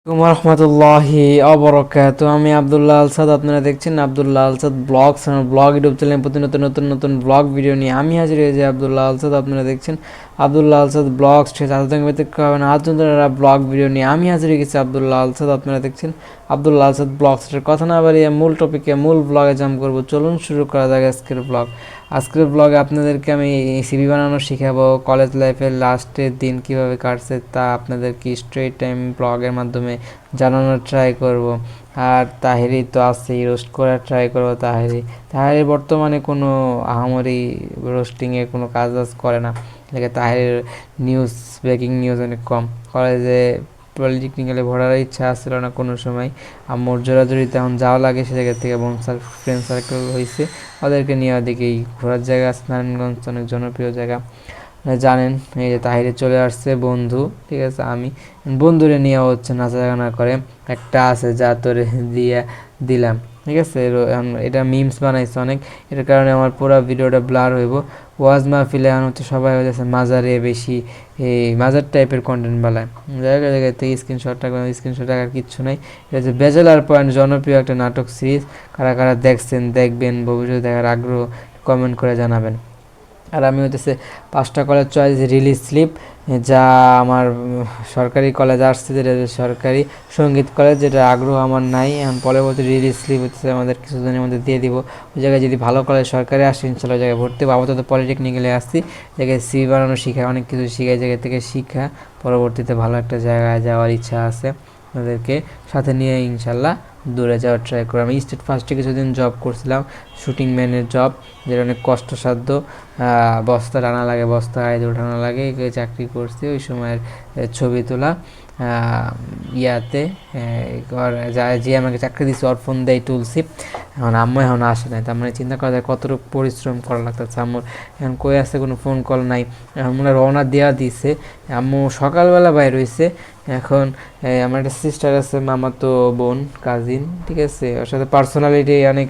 রহমতুল্লাহি অবরকাত। আমি আব্দুল্লাহ আলসাদ, আপনারা দেখছেন আব্দুল্লাহ আলসাদ ব্লগস। আমার ব্লগ ইউটিউব চ্যানেলে প্রতিনিয়ত নতুন নতুন ব্লগ ভিডিও নিয়ে আমি হাজির হয়েছি আব্দুল্লাহ আলসাদ। আপনারা দেখছেন আব্দুল্লাহ আলসাদ ব্লগস। আজ ব্লগ ভিডিও নিয়ে আমি হাজির হয়ে গেছি আব্দুল্লাহ আলসাদ। আপনারা দেখছেন আব্দুল্লাহ আলসাদ ব্লগস। কথা না বাড়িয়ে মূল টপিকে মূল ব্লগে জাম্প করবো। চলুন শুরু করা যাক আজকের ব্লগ। আজকের ব্লগে আপনাদেরকে আমি সিভি বানানো শিখাবো। কলেজ লাইফের লাস্টের দিন কিভাবে কাটছে তা আপনাদেরকে স্ট্রেট টাইম ব্লগের মাধ্যমে জানানোর ট্রাই করব। আর তাহেরি তো আছেই, রোস্ট করার ট্রাই করবো। তাহেরি বর্তমানে কোনো আহামরি রোস্টিংয়ে কোনো কাজ করে না। তাহেরির নিউজ, ব্রেকিং নিউজ অনেক কম। কলেজে পলিটেকনিক্যালে ভরার ইচ্ছা আসছিল না কোনো সময়। আম্মুর জোরাজুরিতে এখন যাওয়া লাগে, সে জায়গা থেকে ফ্রেন্ড সার্কেল হয়েছে, ওদেরকে নিয়ে ওদিকেই ঘোরার জায়গা আছে। নারায়ণগঞ্জ অনেক জনপ্রিয় জায়গা, জানেন। এই যে তাহিরে চলে আসছে বন্ধু, ঠিক আছে। আমি বন্ধুরে নিয়ে হচ্ছে নাচাগানা করে, একটা আছে যা তোরে দিয়ে দিলাম, ঠিক আছে। এটা মিমস বানাইছে অনেক, এটার কারণে আমার পুরো ভিডিওটা ব্লার হইব। ওয়াজ মাহফিলে এখন হচ্ছে সবাই হয়েছে মাজারে বেশি এই মাজার টাইপের কন্টেন্ট বানায়, জায়গায় জায়গায় থেকে স্ক্রিনশট টাকার কিচ্ছু নাই। এটা হচ্ছে ব্যাচেলার পয়েন্ট, জনপ্রিয় একটা নাটক সিরিজ। কারা কারা দেখছেন, দেখবেন, ভবিষ্যতে দেখার আগ্রহ কমেন্ট করে জানাবেন। আর আমি হইতেছে 5টা কলেজ চয়েস রিলিজ স্লিপ, যা আমার সরকারি কলেজ আসছে, যেটা সরকারি সঙ্গীত কলেজ, যেটা আগ্রহ আমার নাই। এখন পরবর্তী রিলিজ স্লিপ হচ্ছে আমাদের কিছুদিনের মধ্যে দিয়ে দিব। ওই জায়গায় যদি ভালো কলেজ সরকারি আসে ইনশাল্লাহ জায়গায় ভর্তি হবো। আপাতত পলিটেকনিক্যালে আসছি, জায়গায় সিভি বানানো শিখায়, অনেক কিছু শিখায়, জায়গা থেকে শিখা পরবর্তীতে ভালো একটা জায়গায় যাওয়ার ইচ্ছা আছে। ওদেরকে সাথে নিয়ে ইনশাল্লাহ দূরে যাওয়ার ট্রাই করি। আমি স্টেট ফার্স্টে কিছুদিন জব করছিলাম, শুটিং ম্যানের জব, যেটা অনেক কষ্টসাধ্য। বস্তা টানা লাগে, বস্তা গাড়িতে উঠানো লাগে, এই চাকরি করছি। ওই সময়ের ছবি তোলা ইয়াতে যে আমাকে চাকরি দিচ্ছে ওর ফোন দেয় তুলছি। এখন আম্মু এখন আসে নাই, তার মানে চিন্তা করা যায় কতটুকু পরিশ্রম করা লাগতেছে। আম্মুর এখন কই আছে, কোনো ফোন কল নাই। এখন মনে রওনা দেওয়া দিছে, আম্মু সকালবেলা বাইর হয়েছে। এখন আমার একটা সিস্টার আছে, মামাতো বোন, কাজিন, ঠিক আছে। ওর সাথে পার্সোনালিটি অনেক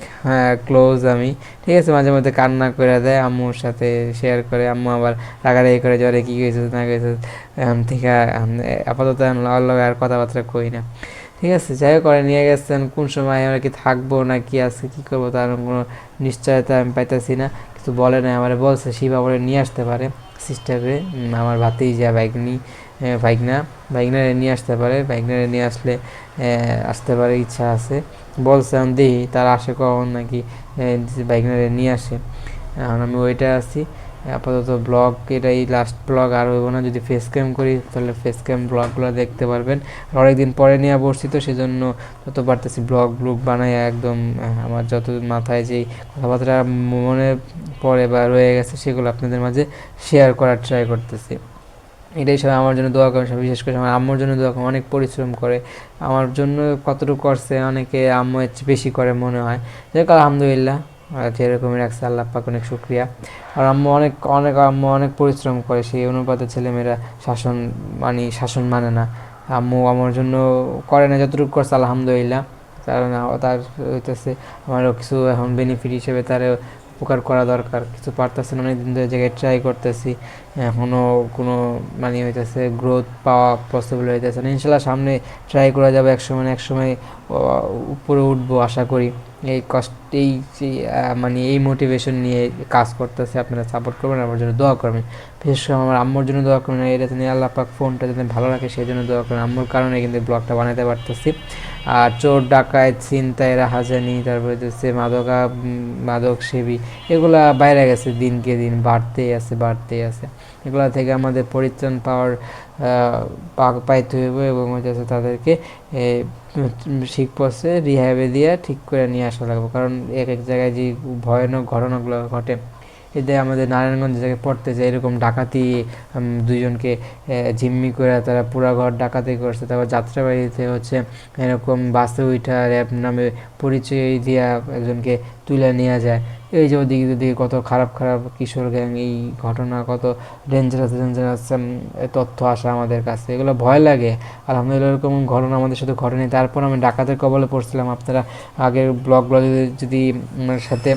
ক্লোজ আমি, ঠিক আছে। মাঝে মধ্যে কান্না করে দেয়, আম্মুর সাথে শেয়ার করে। আম্মু আবার রাগারাগি করে, জ্বরে কী গেছে না গেছে। এখন থেকে আপাতত আর কথাবার্তা কই না, ঠিক আছে। যাই হোক, করে নিয়ে গেছেন, কোন সময় আমরা কি থাকবো না কি আছে কী করবো তার কোনো নিশ্চয়তা আমি পাইতেছি না। কিছু বলে না, আমার বলছে শিবা বলে নিয়ে আসতে পারে সিস্টারে, আমার ভাতেই যা বাইকনারে নিয়ে আসতে পারে। বাইকনারে নিয়ে আসতে পারে, ইচ্ছা আছে বলছে। আমি দেখি তার আসে কখন নাকি বাইকনারে নিয়ে আসে। এখন আমি ওইটা আছি আপাতত। ব্লগ এটাই লাস্ট ব্লগ, আর হইব না। যদি ফেস ক্যাম করি তাহলে ফেস ক্যাম ব্লগগুলো দেখতে পারবেন। আর অনেকদিন পরে নিয়ে বসছি তো সেজন্য যত পারতেছি ব্লগ বানাই একদম। আমার যত মাথায় যেই কথাবার্তা মনে পড়ে বা রয়ে গেছে সেগুলো আপনাদের মাঝে শেয়ার করার ট্রাই করতেছি। এটাই সবাই আমার জন্য দোয়া করেন, সব বিশেষ করে আমার আম্মুর জন্য দোয়া করেন। অনেক পরিশ্রম করে আমার জন্য, কতটুকু করছে অনেকে আম্মু এর চেয়ে বেশি করে মনে হয়। যাই হোক, আলহামদুলিল্লাহ, যেরকমই রাখছে আল্লাহ পাক, অনেক শুক্রিয়া। আর আম্মু অনেক পরিশ্রম করে, সেই অনুপাতে ছেলেমেয়েরা শাসন মানে না। আম্মু আমার জন্য করে না, যতটুকু করছে আলহামদুলিল্লাহ। তার হইতেছে আমারও কিছু এখন বেনিফিট হিসেবে তার উপকার করা দরকার। কিছু পারতেছে না, অনেকদিন ধরে জায়গায় ট্রাই করতেছি, এখনও কোনো হইতেছে গ্রোথ পাওয়া পসিবল হইতেছে না। ইনশাল্লাহ সামনে ট্রাই করা যাবে, এক সময় উপরে উঠবো আশা করি। এই মোটিভেশন নিয়ে কাজ করতেছে। আপনারা সাপোর্ট করবেন, আমার জন্য দোয়া করবেন। বিশেষ করে আমার আম্মুর জন্য দোয়া করবেন, এটা জানি আল্লাহ পাক ফোনটা যাতে ভালো রাখে সেই জন্য দোয়া করবেন। আম্মুর কারণে কিন্তু ব্লগটা বানাতে পারতেছি। আর চোর ডাকাত ছিনতাই রাহাজানি, তারপরে হচ্ছে মাদক সেবী, এগুলা বাইরে গেছে, দিনকে দিন বাড়তেই আছে। এগুলা থেকে আমাদের পরিত্রাণ পাইতে হইব, এবং হচ্ছে তাদেরকে ঠিক পথে রিহ্যাবে দিয়ে ঠিক করে নিয়ে আসা লাগবে। কারণ এক জায়গায় যে ভয়ানক ঘটনাগুলো ঘটে, এতে আমাদের নারায়ণগঞ্জ জায়গায় পড়তে যায় এরকম ডাকাতি, দুইজনকে জিম্মি করে তারা পুরা ঘর ডাকাতি করছে। তারপর যাত্রাবাড়িতে হচ্ছে এরকম বাসে উঠা র্যাব নামে পরিচয় দিয়া একজনকে তুলে নিয়ে যায়। এই যে ওদিকে কত খারাপ কিশোর গ্যাং, এই ঘটনা কত ডেঞ্জারাস তথ্য আসে আমাদের কাছে, এগুলো ভয় লাগে। আলহামদুলিল্লাহ এরকম ঘটনা আমাদের সাথে ঘটেনি, তারপর আমি ডাকাতের কবলে পড়ছিলাম। আপনারা আগের ব্লগগুলো যদি আমার সাথে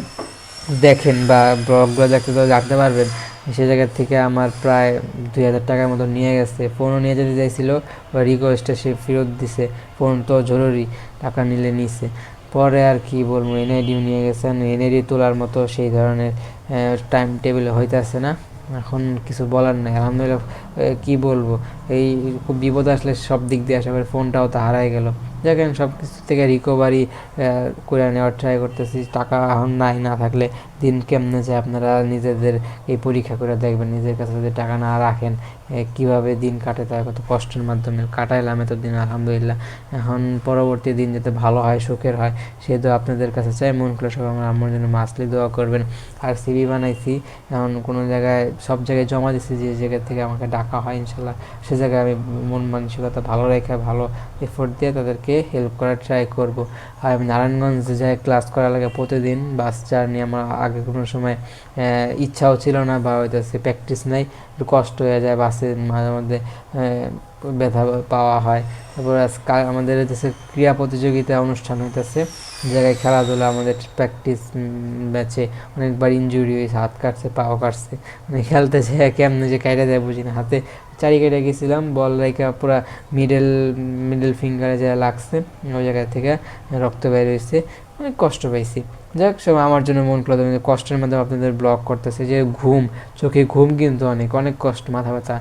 দেখেন বা ব্লগগুলো দেখতে তো জানতে পারবেন সে জায়গার থেকে আমার প্রায় 2000 টাকার মতো নিয়ে গেছে। ফোনও নিয়ে যেতে চাইছিল, রিকোয়েস্টে সে ফেরত দিছে, ফোন তো জরুরি, টাকা নিলে নিছে। পরে আর কি বলবো, এনআইডিও নিয়ে গেছেন, এনআইডি তোলার মতো সেই ধরনের টাইম টেবিল হইতেছে না। এখন কিছু বলার নাই, আলহামদুলিল্লাহ। কি বলবো, এই খুব বিপদ আসলে সব দিক দিয়ে আসা করে, ফোনটাও তো হারাই গেল। দেখেন সব কিছু থেকে রিকভারি করে নেওয়ার ট্রাই করতেছি। টাকা এখন নাই, না থাকলে দিন কেমনে যায় আপনারা নিজেদের এই পরীক্ষা করে দেখবেন। নিজের কাছে যদি টাকা না রাখেন কিভাবে দিন কাটে, তাই কত কষ্টের মাধ্যমে কাটাইলাম এতদিন, আলহামদুলিল্লাহ। এখন পরবর্তী দিন যাতে ভালো হয়, সুখের হয়, সেই দোয়া আপনাদের কাছে চাই। মন খুলে সব আমার আম্মুর জন্য মাসলি দোয়া করবেন। আর সিভি বানাইছি, এখন কোনো জায়গায় সব জায়গায় জমা দিচ্ছি, যে জায়গা থেকে আমাকে ডাকা হয় ইনশাল্লাহ সে জায়গায় আমি মন মানসিকতা ভালো রেখে, ভালো এফোর্ট দিয়ে তাদেরকে হেল্প করার ট্রাই করব। আর আমি নারায়ণগঞ্জে যাই ক্লাস করা লাগে প্রতিদিন, বাস জার্নি আমার আগে কোনো সময় ইচ্ছাও ছিল না, বা হইতেছে প্র্যাকটিস নাই, একটু কষ্ট হয়ে যায় বাসে, মাঝে মধ্যে ব্যথা পাওয়া হয়। তারপর আজকাল আমাদের হচ্ছে ক্রীড়া প্রতিযোগিতা অনুষ্ঠান হইতেছে, জায়গায় খেলাধুলা, আমাদের প্র্যাকটিস ম্যাচে অনেকবার ইনজুরি হয়েছে, হাত কাটছে, পাও কাটছে, মানে খেলতে যায় কেমনে যে কাইটা যায় বুঝি না। হাতে চারি কেটে গেছিলাম, বল রেখে পুরা মিডল ফিঙ্গারে যা লাগছে, ওই জায়গা থেকে রক্ত বের হয়েছে, অনেক কষ্ট পাইছি। যাক, সব আমার জন্য মন খুলে দেবেন, কষ্টের মাধ্যমে আপনাদের ব্লগ করতেছে। যে ঘুম, চোখে ঘুম কিন্তু অনেক অনেক কষ্ট, মাথা ব্যথা,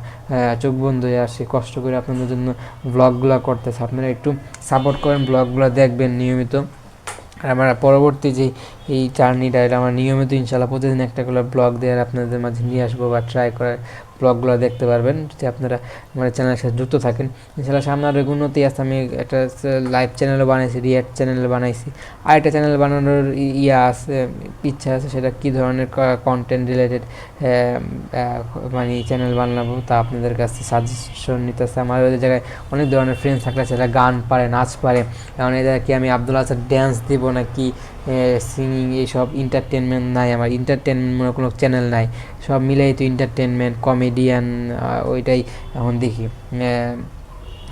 চোখ বন্ধ হয়ে আসে, কষ্ট করে আপনাদের জন্য ব্লগগুলো করতেছে। আপনারা একটু সাপোর্ট করেন, ব্লগগুলো দেখবেন নিয়মিত। আর আমার পরবর্তী যে এই জার্নিটা, এটা আমার নিয়মিত ইনশাল্লাহ প্রতিদিন একটা করে ব্লগ দেওয়ার আপনাদের মাঝে নিয়ে আসবো, বা ট্রাই করার, ব্লগগুলো দেখতে পারবেন যদি আপনারা আমার চ্যানেলের সাথে যুক্ত থাকেন। ইনশাল্লাহ সামনে আরও উন্নতি আছে। আমি একটা লাইভ চ্যানেলও বানাইছি, রিয়াক্ট চ্যানেল বানাইছি, আর একটা চ্যানেল বানানোর আছে, ইচ্ছা আছে। সেটা কী ধরনের কন্টেন্ট রিলেটেড মানে চ্যানেল বানাবো, তা আপনাদের কাছে সাজেশন নিতেছে। আমার ওই জায়গায় অনেক ধরনের ফ্রেন্ডস থাকলে, সেটা গান পারে, নাচ পারে, কারণ এই জায়গায় কি আমি আব্দুল আসাদ ড্যান্স দিব নাকি সিঙ্গিং, এইসব এন্টারটেনমেন্ট নাই আমার, এন্টারটেনমেন্ট কোনো চ্যানেল নাই, সব মিলেই তো এন্টারটেনমেন্ট, কমেডিয়ান, ওইটাই এখন দেখি।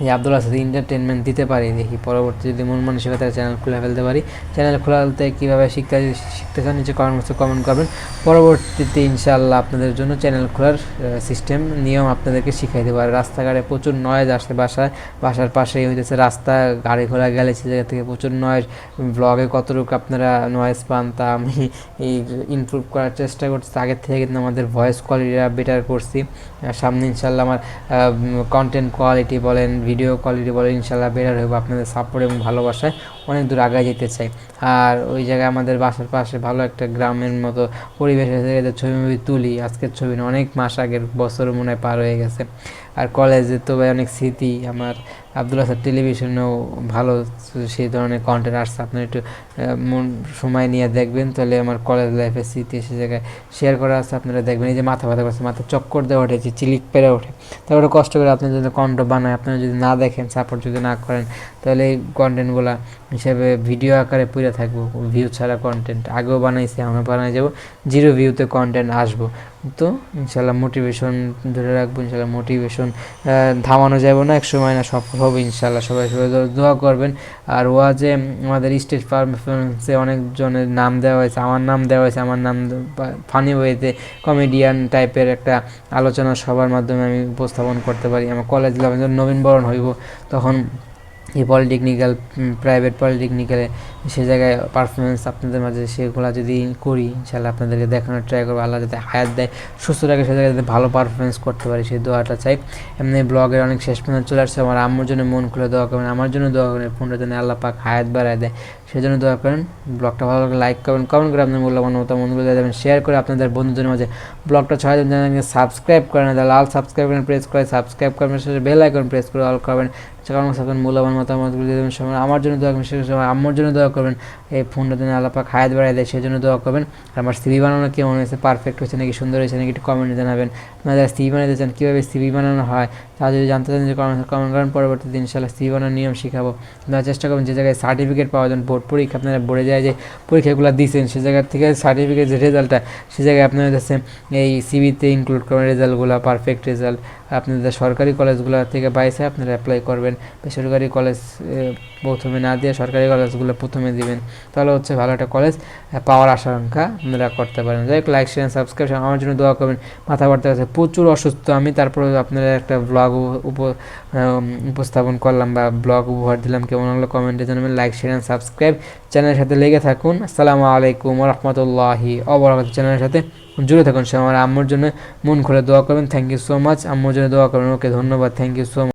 এই আব্দুল আসাদ এন্টারটেনমেন্ট দিতে পারি, দেখি পরবর্তী যদি মন মানসিকতার চ্যানেল খুলে ফেলতে পারি। চ্যানেল খোলাতে কীভাবে শিখতে চান নিচে কমেন্ট করবেন। পরবর্তীতে ইনশাআল্লাহ আপনাদের জন্য চ্যানেল খোলার সিস্টেম, নিয়ম আপনাদেরকে শিখাই দেবো। আর রাস্তাঘাটে প্রচুর নয়েজ আসে, বাসার পাশেই হইতেছে রাস্তা, গাড়ি ঘোড়া গেলে সে জায়গা থেকে প্রচুর নয়েজ। ব্লগে কতটুকু আপনারা নয়েজ পান তা আমি এই ইমপ্রুভ করার চেষ্টা করছি। আগের থেকে কিন্তু আমাদের ভয়েস কোয়ালিটিটা বেটার করছি। সামনে ইনশাআল্লাহ আমার কন্টেন্ট কোয়ালিটি বলেন, ভিডিও কোয়ালিটি বলেন, ইনশাআল্লাহ বেটার হবে। আপনাদের সাপোর্ট এবং ভালোবাসায় অনেক দূর আগায় যেতে চাই। আর ওই জায়গায় আমাদের বাসার পাশে ভালো একটা গ্রামের মতো পরিবেশ আছে, ছবি তুলি, আজকের ছবি না, অনেক মাস আগের, বছর মনে হয় পার হয়ে গেছে। আর কলেজে তো ভাই অনেক স্মৃতি আমার, আব্দুল আসাদ টেলিভিশনেও ভালো সেই ধরনের কন্টেন্ট আসছে। আপনার একটু সময় নিয়ে দেখবেন, তাহলে আমার কলেজ লাইফের স্মৃতি সে জায়গায় শেয়ার করা আছে, আপনারা দেখবেন। এই যে মাথা ব্যথা করছে, মাথা চক্কর দেওয়া ওঠে, যে চিলিক পেরে ওঠে, তারপরে কষ্ট করে আপনার যদি কন্টেন্ট বানায়, আপনারা যদি না দেখেন, সাপোর্ট যদি না করেন, তাহলে এই কন্টেন্টগুলো হিসেবে ভিডিও আকারে পুরে থাকবো, ভিউ ছাড়া কন্টেন্ট। আগেও বানাইছি, আমরা বানাই যাবো, 0 ভিউতে কন্টেন্ট আসবো। তো ইনশাল্লাহ মোটিভেশন ধরে রাখবো, ইনশাল্লাহ মোটিভেশন থামানো যাবে না, এক সময় না সফল হবে ইনশাল্লাহ। সবাই দোয়া করবেন। আর ওয়াজে আমাদের স্টেজ পারফরমেন্সে অনেকজনের নাম দেওয়া হয়েছে, আমার নাম দেওয়া হয়েছে, আমার নাম ফানি ওয়েতে কমেডিয়ান টাইপের একটা আলোচনা সবার মাধ্যমে আমি উপস্থাপন করতে পারি। আমার কলেজ নবীনবরণ হইব, তখন এই পলিটেকনিক্যাল, প্রাইভেট পলিটেকনিক্যালে সে জায়গায় পারফরমেন্স আপনাদের মাঝে সেগুলো যদি করি, ইনশাআল্লাহ আপনাদেরকে দেখানোর ট্রাই করবো। আল্লাহ যাতে হায়াত দেয়, সুস্থ রাখে, সে জায়গায় যাতে ভালো পারফরমেন্স করতে পারি, সেই দোয়াটা চাই। এমনি ব্লগের অনেক শেষ পর্যন্ত চলে আসছে। আমার আম্মুর জন্য মন খুলে দোয়া করবেন, আমার জন্য দোয়া করেন, ফোনটা যেন আল্লাহ পাক হায়াত বাড়ায় দেয়, সেজন্য দোয়া করেন। ব্লগটা ভালো লাগলে লাইক করবেন, কমেন্ট করে আপনার মূল্যবান মতামতগুলো দিয়ে দেবেন, শেয়ার করে আপনাদের বন্ধুদের মাঝে ব্লগটা ছড়াই দেবেন। সাবস্ক্রাইব করেন, লাল সাবস্ক্রাইব করেন প্রেস করে সাবস্ক্রাইব করবেন, সাথে বেল আইকন প্রেস করে অল করবেন। সেখানে মূল্যবান মতামতগুলো দিয়ে দেবেন। সময় আমার জন্য দোয়া করবেন, সে সময় আম্মুর জন্য দোয়া করবেন, এই ফোনটা যেন আল্লাহ পাক হায়াত বাড়ায় দেয়, সেই জন্য দোয়া করবেন। আর আমার সিভি বানানো কেমন হয়েছে, পারফেক্ট হয়েছে নাকি সুন্দর হয়েছে নাকি, একটু কমেন্টে জানাবেন। আপনারা যারা সিভি বানাতে চান, কীভাবে সিভি বানানো হয়, তা তা যদি জানতে চান যে কমেন্ট করেন, পরবর্তীতে ইনশাআল্লাহ সি বানানোর নিয়ম শিখাবো। আপনারা চেষ্টা করবেন যে জায়গায় সার্টিফিকেট পাওয়া যান, বোর্ড পরীক্ষা আপনারা বোর্ডে যায় যে পরীক্ষাগুলো দিয়েছেন সে জায়গার থেকে সার্টিফিকেট যে রেজাল্টটা সে জায়গায় আপনারা হচ্ছে এই সিভিতে ইনক্লুড করবেন রেজাল্টগুলো, পারফেক্ট রেজাল্ট। আপনাদের সরকারি কলেজগুলো থেকে বাইসে আপনারা অ্যাপ্লাই করবেন, বেসরকারি কলেজ প্রথমে না দিয়ে সরকারি কলেজগুলো প্রথমে দিবেন, তাহলে হচ্ছে ভালো একটা কলেজ পাওয়ার আশঙ্কা আপনারা করতে পারেন। যাই হোক, লাইক শেয়ার সাবস্ক্রাইব, আমার জন্য দোয়া করবেন। মাথা ব্যথা আছে, প্রচুর অসুস্থ আমি, তারপরে আপনারা একটা ব্লগ উপস্থাপন করলাম বা ব্লগ উপহার দিলাম, কেমন হলো কমেন্টে জানাবেন। লাইক শেয়ার অ্যান্ড সাবস্ক্রাইব, চ্যানেলের সাথে লেগে থাকুন। আসসালামু আলাইকুম ওয়া রাহমাতুল্লাহি ওয়া বারাকাতুহু। চ্যানেলের সাথে জুড়ে থাকুন, সে আমার আম্মুর জন্য মন খুলে দোয়া করবেন। থ্যাংক ইউ সো মাচ, আম্মুর জন্য দোয়া করবেন। ওকে, ধন্যবাদ, থ্যাংক ইউ সো মাচ।